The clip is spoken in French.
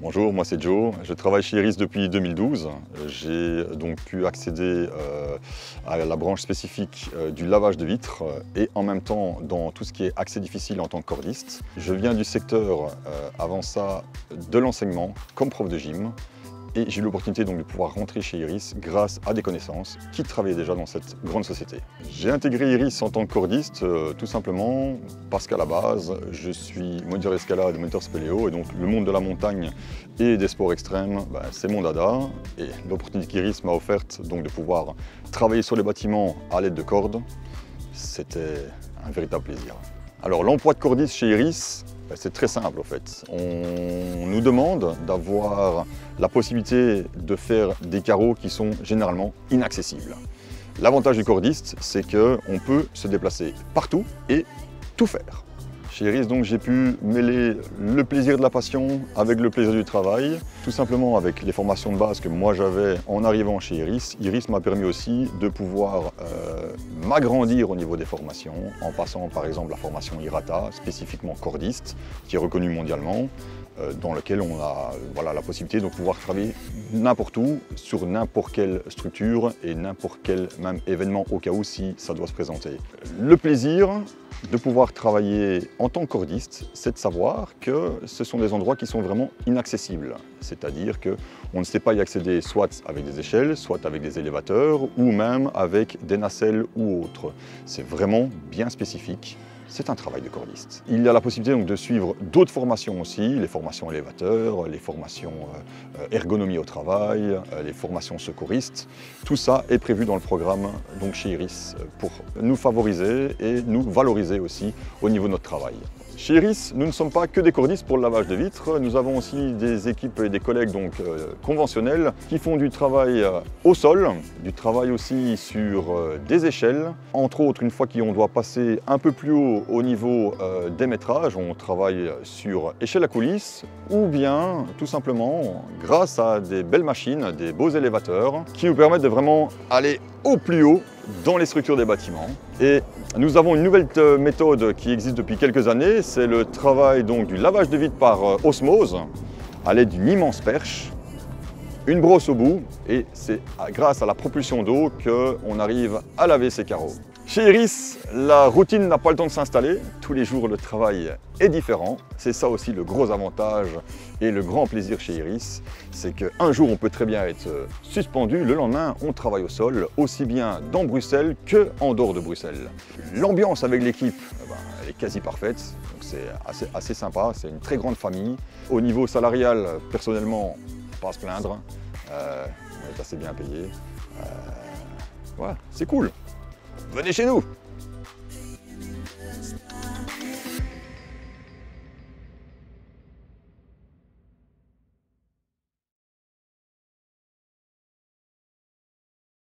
Bonjour, moi c'est Joe, je travaille chez Iris depuis 2012. J'ai donc pu accéder à la branche spécifique du lavage de vitres et en même temps dans tout ce qui est accès difficile en tant que cordiste. Je viens du secteur, avant ça, de l'enseignement comme prof de gym. Et j'ai eu l'opportunité donc de pouvoir rentrer chez Iris grâce à des connaissances qui travaillaient déjà dans cette grande société. J'ai intégré Iris en tant que cordiste tout simplement parce qu'à la base, je suis moniteur d'escalade et moniteur spéléo et donc le monde de la montagne et des sports extrêmes, c'est mon dada. Et l'opportunité qu'Iris m'a offerte donc de pouvoir travailler sur les bâtiments à l'aide de cordes, c'était un véritable plaisir. Alors l'emploi de cordiste chez Iris, c'est très simple en fait. On nous demande d'avoir la possibilité de faire des carreaux qui sont généralement inaccessibles. L'avantage du cordiste, c'est qu'on peut se déplacer partout et tout faire. Chez Iris, donc, j'ai pu mêler le plaisir de la passion avec le plaisir du travail, tout simplement avec les formations de base que moi j'avais en arrivant chez Iris. Iris m'a permis aussi de pouvoir m'agrandir au niveau des formations, en passant par exemple la formation IRATA, spécifiquement cordiste, qui est reconnue mondialement, dans lequel on a la possibilité de pouvoir travailler n'importe où, sur n'importe quelle structure et n'importe quel même événement au cas où si ça doit se présenter. Le plaisir de pouvoir travailler en tant que cordiste, c'est de savoir que ce sont des endroits qui sont vraiment inaccessibles. C'est-à-dire qu'on ne sait pas y accéder soit avec des échelles, soit avec des élévateurs ou même avec des nacelles ou autres. C'est vraiment bien spécifique. C'est un travail de cordiste. Il y a la possibilité donc de suivre d'autres formations aussi, les formations élévateurs, les formations ergonomie au travail, les formations secouristes. Tout ça est prévu dans le programme donc chez Iris pour nous favoriser et nous valoriser aussi au niveau de notre travail. Chez Iris, nous ne sommes pas que des cordistes pour le lavage de vitres, nous avons aussi des équipes et des collègues donc, conventionnels qui font du travail au sol, du travail aussi sur des échelles. Entre autres, une fois qu'on doit passer un peu plus haut au niveau des métrages, on travaille sur échelle à coulisses ou bien tout simplement grâce à des belles machines, des beaux élévateurs qui nous permettent de vraiment aller au plus haut dans les structures des bâtiments. Et nous avons une nouvelle méthode qui existe depuis quelques années, c'est le travail donc du lavage de vitres par osmose à l'aide d'une immense perche, une brosse au bout et c'est grâce à la propulsion d'eau qu'on arrive à laver ces carreaux. Chez Iris, la routine n'a pas le temps de s'installer. Tous les jours, le travail est différent. C'est ça aussi le gros avantage et le grand plaisir chez Iris. C'est qu'un jour, on peut très bien être suspendu. Le lendemain, on travaille au sol, aussi bien dans Bruxelles qu'en dehors de Bruxelles. L'ambiance avec l'équipe, elle est quasi parfaite. C'est assez sympa. C'est une très grande famille. Au niveau salarial, personnellement, pas à se plaindre. On est assez bien payé. Voilà, c'est cool. Venez chez nous!